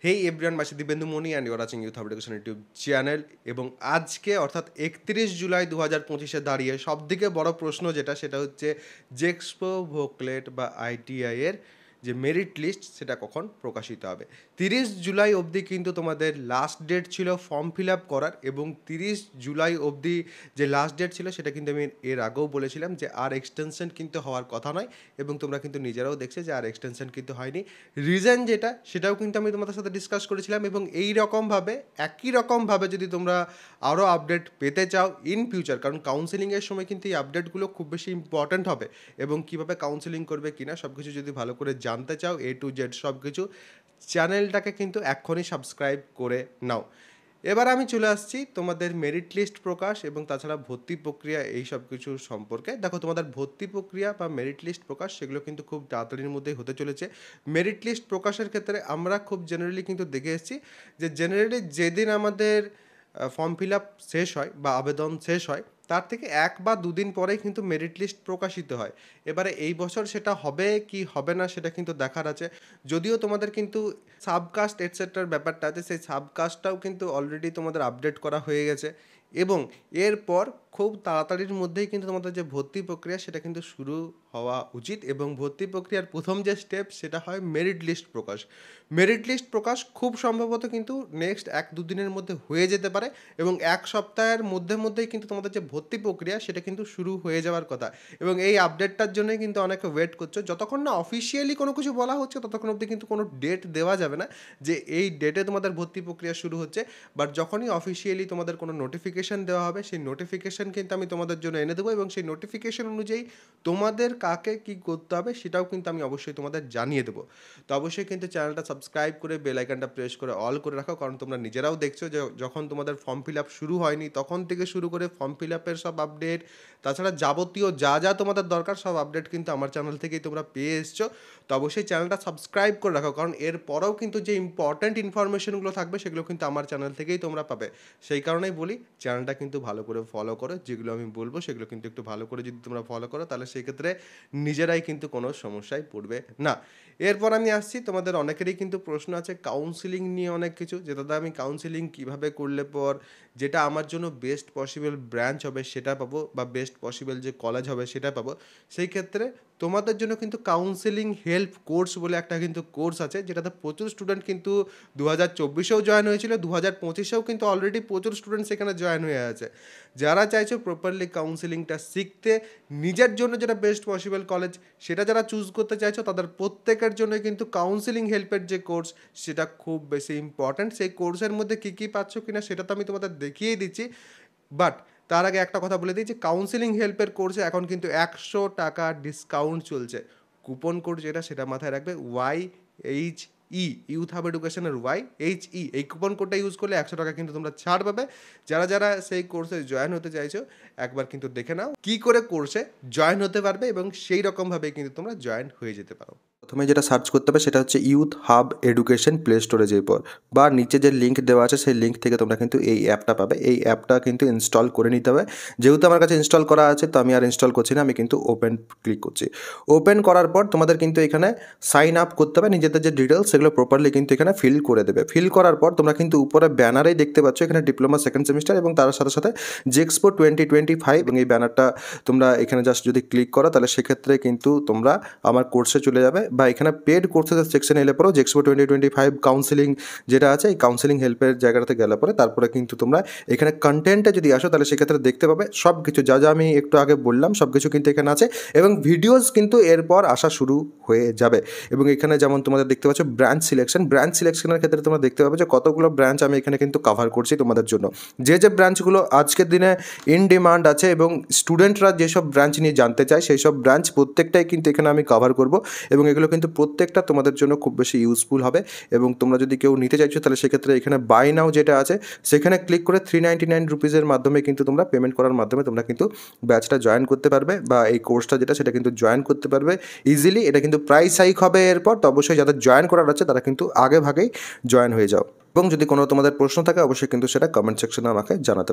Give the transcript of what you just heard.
Hey everyone, my Dibendu Moni and your watching Youth Education YouTube channel. এবং আজকে অর্থাৎ 31 জুলাই 2025-এ দাঁড়িয়ে সবথেকে বড় প্রশ্ন যেটা, সেটা হচ্ছে জেক্সপো, ভোকলেট বা আইটিআই এর যে মেরিট লিস্ট সেটা কখন প্রকাশিত হবে। 30 জুলাই অবধি কিন্তু তোমাদের লাস্ট ডেট ছিল ফর্ম ফিল আপ করার, এবং 30 জুলাই অবধি যে লাস্ট ডেট ছিল সেটা কিন্তু আমি এর আগেও বলেছিলাম যে আর এক্সটেনশন কিন্তু হওয়ার কথা নয়, এবং তোমরা কিন্তু নিজেরাও দেখছে যে আর এক্সটেনশন কিন্তু হয়নি। রিজন যেটা সেটাও কিন্তু আমি তোমাদের সাথে ডিসকাস করেছিলাম, এবং এই রকমভাবে একই রকমভাবে যদি তোমরা আরও আপডেট পেতে চাও ইন ফিউচার, কারণ কাউন্সেলিংয়ের সময় কিন্তু এই আপডেটগুলো খুব বেশি ইম্পর্ট্যান্ট হবে, এবং কীভাবে কাউন্সেলিং করবে কিনা সব কিছু যদি ভালো করে জানতে চাও A to Z সব কিছু, চ্যানেলটাকে কিন্তু এক্ষুনি সাবস্ক্রাইব করে নাও। এবার আমি চলে আসছি তোমাদের মেরিট লিস্ট প্রকাশ এবং তাছাড়া ভর্তি প্রক্রিয়া এই সব কিছু সম্পর্কে। দেখো, তোমাদের ভর্তি প্রক্রিয়া বা মেরিট লিস্ট প্রকাশ সেগুলো কিন্তু খুব তাড়াতাড়ির মধ্যেই হতে চলেছে। মেরিট লিস্ট প্রকাশের ক্ষেত্রে আমরা খুব জেনারেলি কিন্তু দেখে এসেছি যে জেনারেলি যেদিন আমাদের ফর্ম ফিল আপ শেষ হয় বা আবেদন শেষ হয় তার থেকে 1 বা 2 দিন পরেই কিন্তু মেরিট লিস্ট প্রকাশিত হয়। এবারে এই বছর সেটা হবে কি হবে না সেটা কিন্তু দেখার আছে। যদিও তোমাদের কিন্তু সাবকাস্ট এটসেট্রার ব্যাপারটা আছে, সেই সাবকাস্টটাও কিন্তু অলরেডি তোমাদের আপডেট করা হয়ে গেছে, এবং এরপর খুব তাড়াতাড়ির মধ্যেই কিন্তু তোমাদের যে ভর্তি প্রক্রিয়া সেটা কিন্তু শুরু হওয়া উচিত। এবং ভর্তি প্রক্রিয়ার প্রথম যে স্টেপ সেটা হয় মেরিট লিস্ট প্রকাশ। মেরিট লিস্ট প্রকাশ খুব সম্ভবত কিন্তু নেক্সট 1-2 দিনের মধ্যে হয়ে যেতে পারে, এবং 1 সপ্তাহের মধ্যেই কিন্তু তোমাদের যে ভর্তি প্রক্রিয়া সেটা কিন্তু শুরু হয়ে যাওয়ার কথা। এবং এই আপডেটটার জন্যই কিন্তু অনেকে ওয়েট করছো। যতক্ষণ না অফিসিয়ালি কোনো কিছু বলা হচ্ছে ততক্ষণ অবধি কিন্তু কোনো ডেট দেওয়া যাবে না যে এই ডেটে তোমাদের ভর্তি প্রক্রিয়া শুরু হচ্ছে। বাট যখনই অফিসিয়ালি তোমাদের কোনো নোটিফিকেশান দেওয়া হবে সেই নোটিফিকেশান কিন্তু আমি তোমাদের জন্য এনে দেবো, এবং সেই নোটিফিকেশান অনুযায়ী তোমাদের কাকে কী করতে হবে সেটাও কিন্তু আমি অবশ্যই তোমাদের জানিয়ে দেবো। তো অবশ্যই কিন্তু চ্যানেলটা সাবস্ক্রাইব করে বেল আইকনটা প্রেস করে অল করে রাখো, কারণ তোমরা নিজেরাও দেখছো যে যখন তোমাদের ফর্ম ফিল আপ শুরু হয়নি তখন থেকে শুরু করে ফর্ম ফিল আপের সব আপডেট, তাছাড়া যাবতীয় যা তোমাদের দরকার সব আপডেট কিন্তু আমার চ্যানেল থেকেই তোমরা পেয়ে এসছো। তো অবশ্যই চ্যানেলটা সাবস্ক্রাইব করে রাখো, কারণ এরপরেও কিন্তু যে ইম্পর্ট্যান্ট ইনফরমেশনগুলো থাকবে সেগুলো কিন্তু আমার চ্যানেল থেকেই তোমরা পাবে। সেই কারণেই বলি চ্যানেলটা কিন্তু ভালো করে ফলো করো, যেগুলো আমি বলবো সেগুলো কিন্তু একটু ভালো করে যদি তোমরা ফলো করো তাহলে সেক্ষেত্রে নিজেরাই কিন্তু কোনো সমস্যায় পড়বে না। এরপর আমি আসছি, তোমাদের অনেকেরই কিন্তু প্রশ্ন আছে কাউন্সিলিং নিয়ে অনেক কিছু, যে দাদা আমি কাউন্সিলিং কীভাবে করলে পর যেটা আমার জন্য বেস্ট পসিবল ব্রাঞ্চ হবে সেটা পাবো, বা বেস্ট পসিবল যে কলেজ হবে সেটা পাবো। সেই ক্ষেত্রে তোমাদের জন্য কিন্তু কাউন্সেলিং হেল্প কোর্স বলে একটা কিন্তু কোর্স আছে, যেটাতে প্রচুর স্টুডেন্ট কিন্তু 2024-এও জয়েন হয়েছিল, 2025-এও কিন্তু অলরেডি প্রচুর স্টুডেন্ট সেখানে জয়েন হয়ে আছে। যারা চাইছো প্রপারলি কাউন্সেলিংটা শিখতে, নিজের জন্য যেটা বেস্ট পসিবল কলেজ সেটা যারা চুজ করতে চাইছো, তাদের প্রত্যেকের জন্য কিন্তু কাউন্সেলিং হেল্পের যে কোর্স সেটা খুব বেশি ইম্পর্ট্যান্ট। সেই কোর্সের মধ্যে কী কী পাচ্ছ কিনা সেটা তো আমি তোমাদের দেখিয়ে দিচ্ছি, বাট তার আগে একটা কথা বলে দিই যে কাউন্সেলিং হেল্পের কোর্সে এখন কিন্তু 100 টাকা ডিসকাউন্ট চলছে। কুপন কোড যেটা সেটা মাথায় রাখবে, YHE, ইউথ হাব এডুকেশনের YHE, এই কুপন কোডটা ইউজ করলে 100 টাকা কিন্তু তোমরা ছাড় পাবে। যারা সেই কোর্সে জয়েন হতে চাইছো একবার কিন্তু দেখে নাও কী করে কোর্সে জয়েন হতে পারবে, এবং সেই রকমভাবে কিন্তু তোমরা জয়েন হয়ে যেতে পারো। প্রথমে যেটা সার্চ করতে হবে সেটা হচ্ছে ইউথ হাব এডুকেশন প্লে স্টোরে যেয়ে পর, বা নিচে যে লিঙ্ক দেওয়া আছে সেই লিঙ্ক থেকে তোমরা কিন্তু এই অ্যাপটা পাবে। এই অ্যাপটা কিন্তু ইনস্টল করে নিতে হবে। যেহেতু আমার কাছে ইনস্টল করা আছে তো আমি আর ইনস্টল করছি না, আমি কিন্তু ওপেন ক্লিক করছি। ওপেন করার পর তোমাদের কিন্তু এখানে সাইন আপ করতে হবে, নিজেদের যে ডিটেলস সেগুলো প্রপারলি কিন্তু এখানে ফিল করে দেবে। ফিল করার পর তোমরা কিন্তু উপরে ব্যানারেই দেখতে পাচ্ছ এখানে ডিপ্লোমা সেকেন্ড সেমিস্টার, এবং তার সাথে সাথে জেক্সপো 2025, এবং এই ব্যানারটা তোমরা এখানে জাস্ট যদি ক্লিক করো তাহলে সেক্ষেত্রে কিন্তু তোমরা আমার কোর্সে চলে যাবে, বা এখানে পেড কোর্সের সেকশনে এলে পরেও জেক্সপো 2025 কাউন্সেলিং যেটা আছে এই কাউন্সেলিং হেল্পের জায়গাটাতে গেলে পরে তারপরে কিন্তু তোমরা এখানে কন্টেন্টে যদি আসো তাহলে সেক্ষেত্রে দেখতে পাবে সব কিছু যা আমি একটু আগে বললাম সব কিছু কিন্তু এখানে আছে, এবং ভিডিওস কিন্তু এরপর আসা শুরু হয়ে যাবে। এবং এখানে যেমন তোমাদের দেখতে পাচ্ছ ব্রাঞ্চ সিলেকশনের ক্ষেত্রে তোমরা দেখতে পাবে যে কতগুলো ব্রাঞ্চ আমি এখানে কিন্তু কভার করছি তোমাদের জন্য। যে ব্রাঞ্চগুলো আজকের দিনে ইন ডিমান্ড আছে এবং স্টুডেন্টরা যেসব ব্রাঞ্চ নিয়ে জানতে চায় সেই সব ব্রাঞ্চ প্রত্যেকটাই কিন্তু এখানে আমি কভার করব, এবং এগুলো কিন্তু প্রত্যেকটা তোমাদের জন্য খুব বেশি ইউজফুল হবে। এবং তোমরা যদি কেউ নিতে চাইছো তাহলে সেক্ষেত্রে এখানে বাই নাও যেটা আছে সেখানে ক্লিক করে 399 রুপিসের মাধ্যমে কিন্তু তোমরা পেমেন্ট করার মাধ্যমে তোমরা কিন্তু ব্যাচটা জয়েন করতে পারবে, বা এই কোর্সটা যেটা সেটা কিন্তু জয়েন করতে পারবে ইজিলি। এটা কিন্তু প্রাইস হাইক হবে এরপর, তো অবশ্যই যাদের জয়েন করার আছে তারা কিন্তু আগে ভাগেই জয়েন হয়ে যাও। এবং যদি কোনো তোমাদের প্রশ্ন থাকে অবশ্যই কিন্তু সেটা কমেন্ট সেকশনে আমাকে জানাতে পারো।